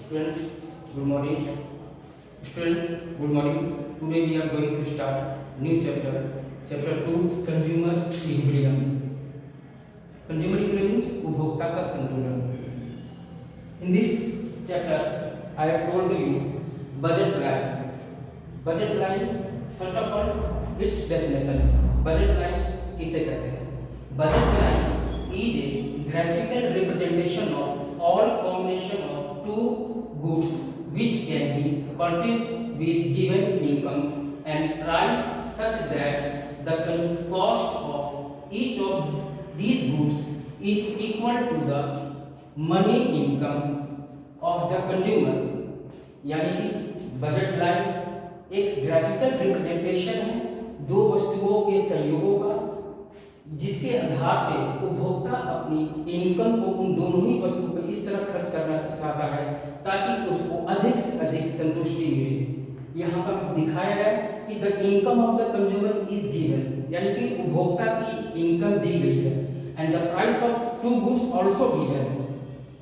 Students, good morning. Students, good morning. Today we are going to start new chapter, chapter 2, consumer equilibrium. Consumer equilibrium means उपभोक्ता का संतुलन. In this chapter, I have told you budget line. Budget line, first of all, its definition. Budget line किसे कहते हैं? Budget line is a graphical representation of all combination of two goods which can be purchased with given income and price such that the cost of each of these goods is equal to the money income of the consumer. यानी कि budget line एक graphical representation है दो वस्तुओं के संयोगों का, जिसके आधार पे उपभोक्ता अपनी इनकम को उन दोनों ही वस्तु पर इस तरह खर्च करना चाहता है ताकि उसको अधिक से अधिक संतुष्टि मिले. यहाँ पर दिखाया है कि the income of the consumer is given, यानी कि उपभोक्ता की इनकम दी गई है, and the price of two goods also given,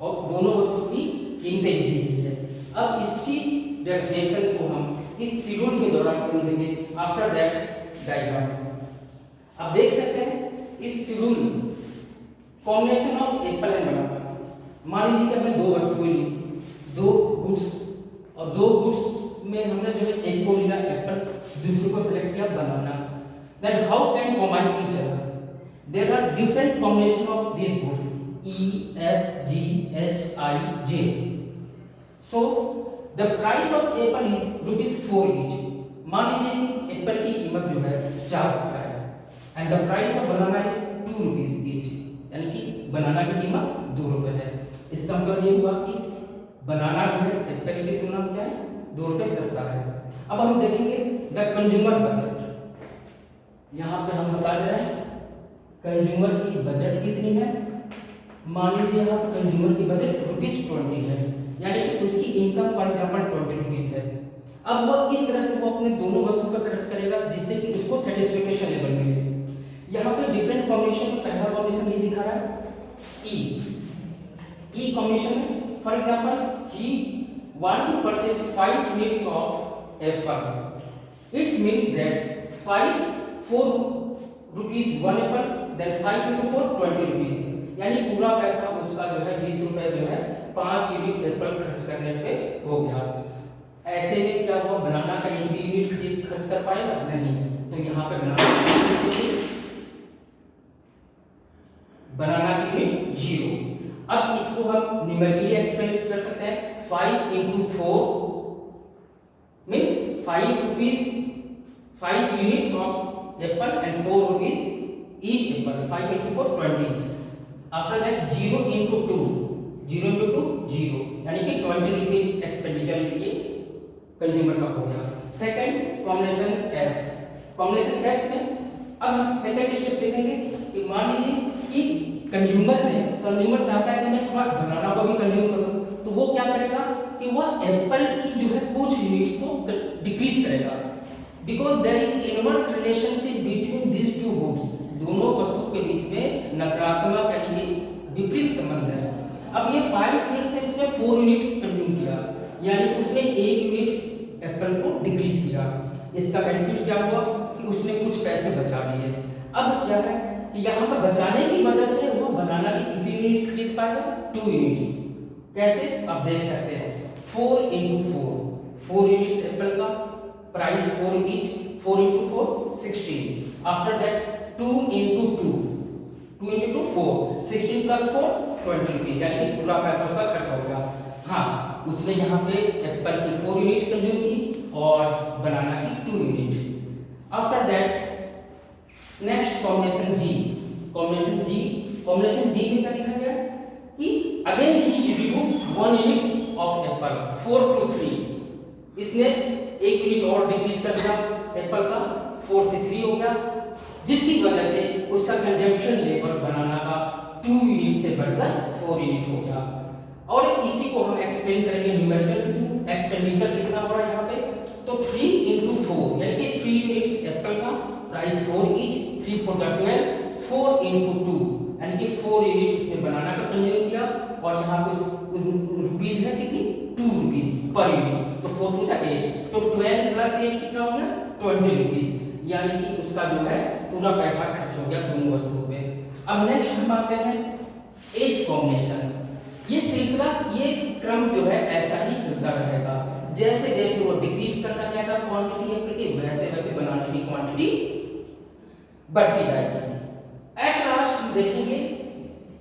और दोनों वस्तु की कीमतें दी गई है. अब इसी डेफिनेशन को हम इस शेड्यूल के दौरान समझेंगे. आफ्टर दैट डायग्राम अब देख सकते हैं इस schedule combination of apple and banana. मान लीजिए कि हमने दो वस्तुएं ली, दो गुड्स, और दो गुड्स में हमने जो है एक को लिया एप्पल, दूसरे को सिलेक्ट किया banana. Then how can combine each other? There are different combination of this goods E, F, G, H, I, J. So the price of apple is ₹4 each. मान लीजिए एप्पल की कीमत जो है 4 रुपया है, and the price of banana is ₹2 each, यानी कि बनाना की कीमत 2 रुपये है. इसका मतलब ये हुआ कि बनाना जो है एप्पल की तुलना में क्या है, 2 रुपये सस्ता है. अब हम देखेंगे द कंज्यूमर बजट. यहाँ पे हम बता रहे हैं कंज्यूमर की बजट कितनी है. मान लीजिए यहाँ कंज्यूमर की बजट ₹20 है, यानी कि उसकी इनकम फॉर एग्जाम्पल ₹20 है. अब वह इस तरह से वो अपने दोनों वस्तु पर खर्च करेगा जिससे कि उसको सेटिस्फेक्शन लेवल मिले. यहाँ पे डिफरेंट कॉम्बिनेशन, पहला कॉम्बिनेशन ये दिखा रहा है ई कॉम्बिनेशन में. For example he want to purchase 5 units of apple. It's means that 4 rupees 1 apple, then 5 into 4 20 rupees, यानी पूरा पैसा उसका जो है 20 रुपए जो है 5 यूनिट एप्पल खर्च करने पे हो गया. ऐसे में क्या हुआ, बनाना का एक भी यूनिट खर्च कर पाएगा नहीं, तो यहाँ पे बनाना की यूनिट 0. अब इसको हम न्यूमेरिकली एक्सप्रेस कर सकते हैं. 5 into 4 means 5 rupees 5 units of apple and 4 rupees each Apple. 5 into 4 20. After that 0 into 2 0, यानी कि 20 रुपीज एक्सपेंडिचर के लिए कंज्यूमर का हो गया. Second combination F. Combination F में अब हम सेकंड स्टेप देखेंगे कि मान लीजिए कि कंज्यूमर चाहता है कि मैं थोड़ा बनाना को भी कंज्यूम करूं, तो वो क्या करेगा कि वह एप्पल की जो है कुछ यूनिट्स को डिक्रीज करेगा, because there is inverse relationship between this two goods. दोनों वस्तु के बीच में नकारात्मक यानी कि विपरीत संबंध है. अब ये 5 यूनिट से उसने 4 यूनिट कंज्यूम किया, यानी उसने 1 यूनिट एप्पल को डिक्रीज किया. इसका बेनिफिट क्या हुआ कि उसने कुछ पैसे बचा लिए. अब क्या है कि यहाँ पर बचाने की वजह से वो बनाना की कितनी यूनिट्स खरीद पाएगा, 2 यूनिट्स. कैसे, आप देख सकते हैं 4 into 4 यूनिट्स एप्पल का, price 4 each, 4 into 4 16. After that 2 into 2 4 16 plus 4 20 rupees, यानी कि पूरा पैसा उसका खर्च हो गया. हाँ, उसने यहाँ पे एप्पल की 4 यूनिट कंज्यूम की और बनाना की 2 unit. After that next combination G. Combination G में क्या दिखा गया कि अगेन ही reduced 1 unit of apple 4 to 3. इसने 1 यूनिट और डिक्रीज कर दिया एप्पल का, 4 से 3 हो गया, जिसकी वजह से उसका कंजम्पशन लेवल बनाना का 2 यूनिट से बढ़कर 4 यूनिट हो गया. और इसी को हम एक्सप्लेन करेंगे न्यूमेरिकल. एक्सपेंडिचर कितना हो रहा है यहाँ पे, तो 3 into 4, यानी कि 3 यूनिट्स एप्पल का, प्राइस 4 ईच, 3 4 12, 4 into 2, यानी कि 4 यूनिट उसने बनाना का कंज्यूम किया, और यहाँ पे रुपीज है कितनी 2 रुपीज पर यूनिट, तो 4 टू 8, तो 12 प्लस 8 कितना हो गया 20 रुपीज, यानी कि उसका जो है पूरा पैसा खर्च हो गया दोनों वस्तुओं पे। अब नेक्स्ट हम आते हैं एज कॉम्बिनेशन। ये सिलसिला, ये क्रम जो है ऐसा ही चलता रहेगा, जैसे जैसे वो डिक्रीज करता जाएगा क्वांटिटी एप्पल की, वैसे वैसे बनाने की क्वांटिटी बढ़ती जाएगी। एट लास्ट हम देखेंगे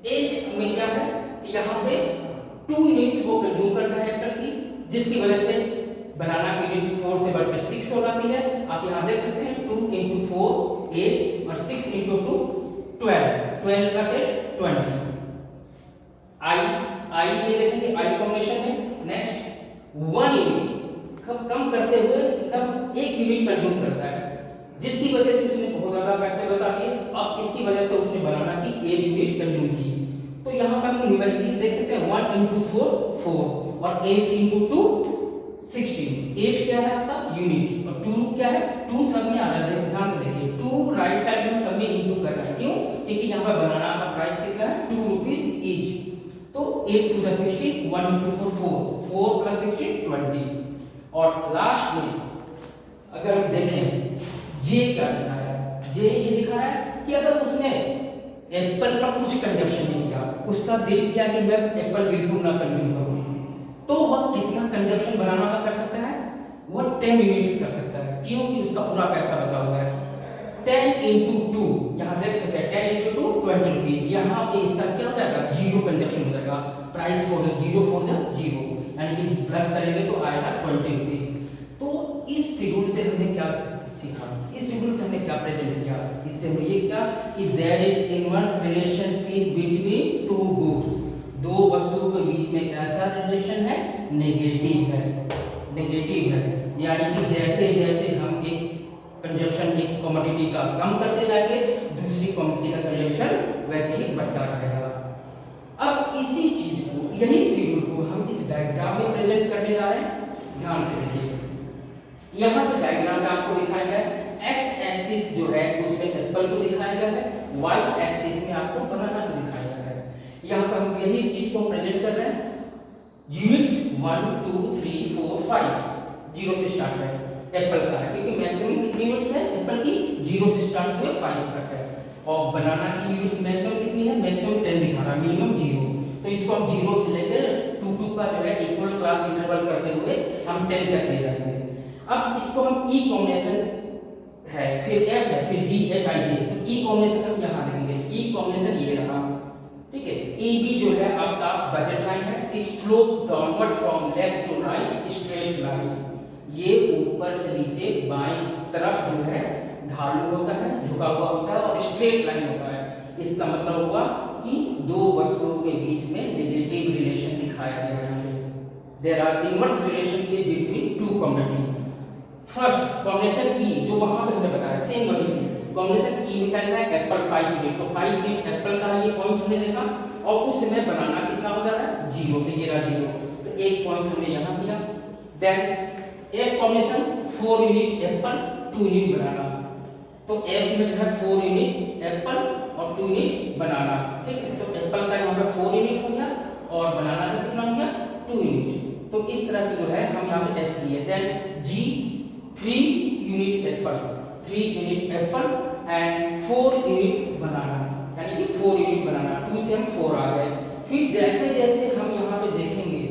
एज में क्या है, यहाँ पे 2 यूनिट्स वो कंज्यूम करता है एप्पल की, जिसकी वजह से बनाना की यूनिट्स 4 से बढ़कर 6 हो जाती है। आप यहाँ देख सकते हैं 2 into 4 8 और 6 into 2 12, 12 plus 8 20। आई ये देखेंगे आई कॉम्बिनेशन है। नेक्स्ट 1 यूनिट कम करते हुए एकदम 1 यूनिट कंज्यूम करता है, जिसकी वजह से उसने बहुत ज्यादा पैसे बचा लिए। अब इसकी वजह से उसने बनाना की 8 यूनिट कंज्यूम की। तो यहाँ पर हम न्यूमेरिकली देख सकते हैं 1 into 4 4 और 8 into 2 16। 8 क्या है आपका यूनिट और 2 क्या है, 2 सब में आ रहा है, ध्यान से देखिए 2 राइट साइड में सब में इंटू कर रहा है, क्यों, क्योंकि यहाँ पर बनाना का प्राइस कितना है 2 रुपीज ईच। तो 8 to the 16, 1 into 4 4, 4 plus 16 20। और लास्ट में अगर हम देखें जे क्या दिखा है, जे ये दिखा है कि अगर उसने एप्पल का कुछ कंजप्शन नहीं किया, उसका दिल किया कि मैं एप्पल बिल्कुल ना कंज्यूम करूं, तो वह कितना कंजप्शन बनाना का कर सकता है, वह 10 यूनिट्स कर सकता है, क्योंकि उसका पूरा पैसा बचा हुआ है। 10 into 2 यहाँ देख सकते हैं 10 into 2 20 रुपीज। यहाँ पे इसका क्या हो जाएगा, जीरो कंजप्शन हो जाएगा, प्राइस फॉर द जीरो यानी कि प्लस करेंगे तो आएगा 20 रुपीज। तो इस शेड्यूल से हमने क्या सीखा, इस शेड्यूल से हमने क्या प्रेजेंट किया, इससे हमने ये क्या कि there is inverse relationship between two goods, दो वस्तुओं के बीच में कैसा रिलेशन है, नेगेटिव है, नेगेटिव है। यानी कि जैसे जैसे हम एक कंजप्शन एक कमोडिटी का कम करते जाएंगे, दूसरी कमोडिटी का कंजप्शन वैसे ही बढ़ता रहेगा। अब इसी चीज को, यही शेड्यूल को हम इस डायग्राम में प्रेजेंट करने जा रहे हैं। ध्यान से देखिए, यहाँ पे डायग्राम में आपको दिखाया गया है एक्स एक्सिस जो है उसमें एप्पल को दिखाया गया है, वाई एक्सिस में आपको बनाना को दिखाया गया है। यहाँ पर हम यही चीज को प्रेजेंट कर रहे हैं। यूनिट्स 1 2 3 4 5 जीरो से स्टार्ट है एप्पल का है, क्योंकि मैक्सिमम कितनी यूनिट्स है एप्पल की, 0 से स्टार्ट हुए 5 तक है। और बनाना की यूनिट्स मैक्सिमम कितनी है, मैक्सिमम 10 दिखा रहा है, मिनिमम 0। तो इसको हम 0 से लेकर 2 का जो है इक्वल क्लास इंटरवल करते हुए हम 10 तक ले जाएंगे। अब इसको हम ई कॉम्बिनेशन है, फिर एफ है, फिर जी एच आई जे, तो ई कॉम्बिनेशन हम यहाँ देंगे। ई कॉम्बिनेशन ये रहा, ठीक है। ए बी जो है आपका बजट लाइन है, it slope downward from left to right straight line, ये ऊपर से नीचे बाईं तरफ जो है ढालू होता है, झुका हुआ होता है और स्ट्रेट लाइन होता है। इसका मतलब हुआ कि दो वस्तुओं के बीच में नेगेटिव रिलेशन दिखाया गया है। There are inverse relationship between two commodity. First combination E जो वहां पे हमने बताया, सेम वही चीज कॉम्बिनेशन ई में क्या लिखा है एप्पल 5 यूनिट, तो 5 यूनिट एप्पल का ये पॉइंट हमने देखा और उस समय बनाना कितना हो जा रहा है 0, तो ये रहा 0, तो एक पॉइंट हमने यहां दिया। Then F combination 4 unit apple 2 unit banana, तो एफ में जो है 4 यूनिट एप्पल और 2 यूनिट बनाना, ठीक है। तो एप्पल का यहाँ पे 4 यूनिट हो गया और बनाना का कितना हो गया 2 यूनिट। तो इस तरह से जो है हम यहाँ पे एफ दिए। Then G 3 unit apple, 3 unit apple and 4 unit banana, यानी कि 4 यूनिट बनाना, 2 से हम 4 आ गए। फिर जैसे जैसे हम यहाँ पे देखेंगे,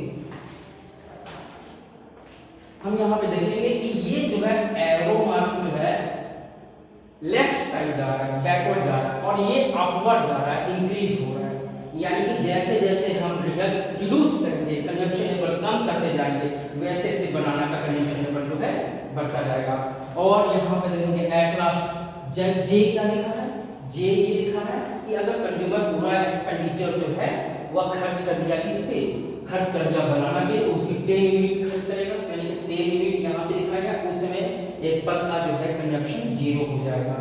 हम यहाँ पे देखेंगे कि ये जो है एरो मार्क जो है लेफ्ट साइड जा रहा है, बैकवर्ड जा रहा है और ये अपवर्ड जा रहा है, इंक्रीज हो रहा है। यानी कि जैसे जैसे हम रिड्यूस करेंगे, कंजप्शन लेवल कम करते जाएंगे, वैसे वैसे बनाना का कंजप्शन लेवल जो है बढ़ता जाएगा। और यहाँ पे देखेंगे एट लास्ट जे क्या दिखा रहा है, जे ये दिखा रहा है कि अगर कंज्यूमर पूरा एक्सपेंडिचर जो है वह खर्च कर दिया किस पे, खर्च कर दिया बनाना पे, तो उसकी 10 यूनिट्स खर्च करेगा, यानी कि 10 यूनिट यहाँ पे दिखाया गया, उस समय एप्पल का जो है कंजप्शन 0 हो जाएगा।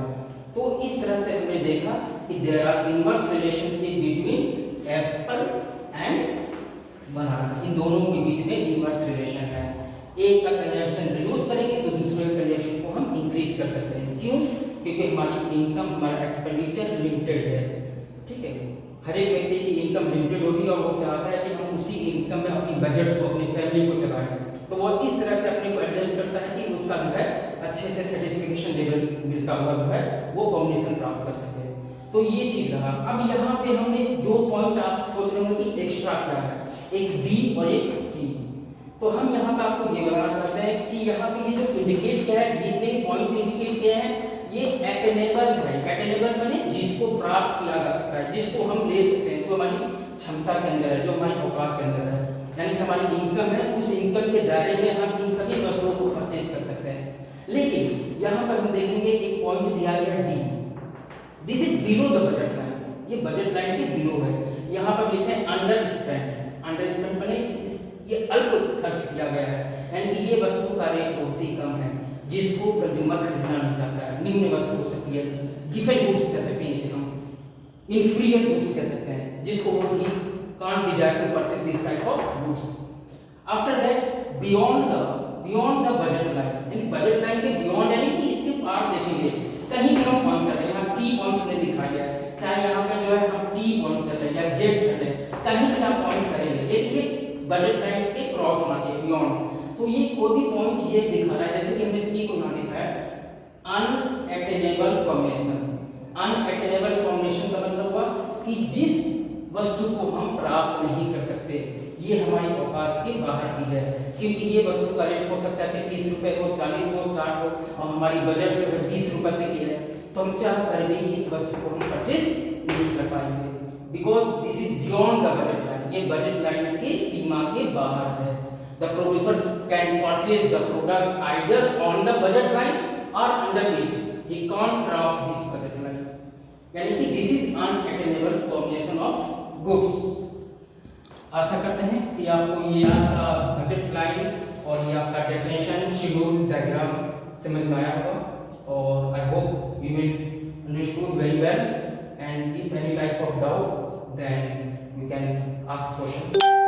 तो इस तरह से हमने देखा कि there are inverse relationship between apple and banana, इन दोनों के बीच में इनवर्स रिलेशन है। एक का कंजप्शन रिड्यूस करेंगे तो दूसरे के कंजप्शन को हम इंक्रीज कर सकते हैं। क्यों? क्योंकि हमारी इनकम, हमारा एक्सपेंडिचर लिमिटेड है, ठीक है। हर एक व्यक्ति की इनकम लिमिटेड होती है और वो चाहता है कि हम उसी इनकम में अपनी बजट को, अपनी फैमिली को चलाए, तो वो इस तरह से अपने को एडजस्ट करता है कि उसका जो है अच्छे से सेटिस्फिकेशन लेवल मिलता हुआ जो है वो कॉम्बिनेशन प्राप्त कर सके। तो ये चीज रहा। अब यहाँ पे हमने दो पॉइंट, आप सोच रहे होंगे कि एक्स्ट्रा क्या है, एक डी और एक सी। तो हम यहाँ पे आपको ये बताना चाहते हैं कि यहाँ पे ये जो इंडिकेट किया है, जितने पॉइंट्स इंडिकेट किए हैं ये अटेनेबल है। अटेनेबल माने जिसको प्राप्त किया जा सकता है, जिसको हम ले सकते हैं, जो हमारी क्षमता के अंदर है, जो हमारी औकात के अंदर है, यानी हमारी इनकम है, उस इनकम के दायरे में हम इन सभी वस्तुओं को परचेज कर सकते हैं। लेकिन यहाँ पर हम देखेंगे एक पॉइंट दिया गया D, this is below the budget line, ये बजट लाइन के बिलो है। यहाँ पर लिखे हैं अंडर स्पेंड। अंडर स्पेंड माने ये अल्प खर्च किया गया है, यानी कि ये वस्तु का रेट बहुत ही कम है, जिसको कंज्यूमर खरीदना नहीं चाहता है। निम्न वस्तु हो सकती है, गिवन गुड्स कह सकते हैं इसे हम, इंफीरियर गुड्स कह सकते हैं, जिसको वो ही can't desire to purchase this type of goods. After that beyond the budget line, यानी बजट लाइन के बियॉन्ड, यानी कि इसके पार देखेंगे कहीं भी हम पॉइंट कर रहे हैं, यहाँ सी पॉइंट हमने दिखाया है, चाहे यहाँ पे जो है हम टी पॉइंट कर रहे हैं या जेड कर रहे हैं, कहीं भी हम पॉइंट करेंगे, लेकिन बजट लाइन के क्रॉस होना चाहिए, बियॉन्ड। तो ये कोई भी पॉइंट ये दिखा रहा है, जैसे कि हमने सी को यहाँ दिखाया अनअटेनेबल कॉम्बिनेशन। अनअटेनेबल कॉम्बिनेशन का मतलब हुआ कि जिस वस्तु को हम प्राप्त नहीं कर सकते, ये हमारी औकात के बाहर की है, क्योंकि ये वस्तु का रेट हो सकता है कि 30 रुपए हो, 40 हो, 60 हो, और हमारी बजट जो है 20 रुपए तक की है, तो हम चाह कर भी इस वस्तु को हम परचेज नहीं कर पाएंगे, because this is beyond the budget line, ये बजट लाइन की सीमा के बाहर है। The producer can purchase the product either on the budget line और under it, he can't cross this budget line, यानी कि this is unattainable combination of goods. आशा करते हैं कि आपको ये आपका बजट लाइन और ये आपका डेफिनेशन, शेड्यूल, डायग्राम समझ में आया होगा, और I hope you will understood very well, and if any type of doubt then you can ask question.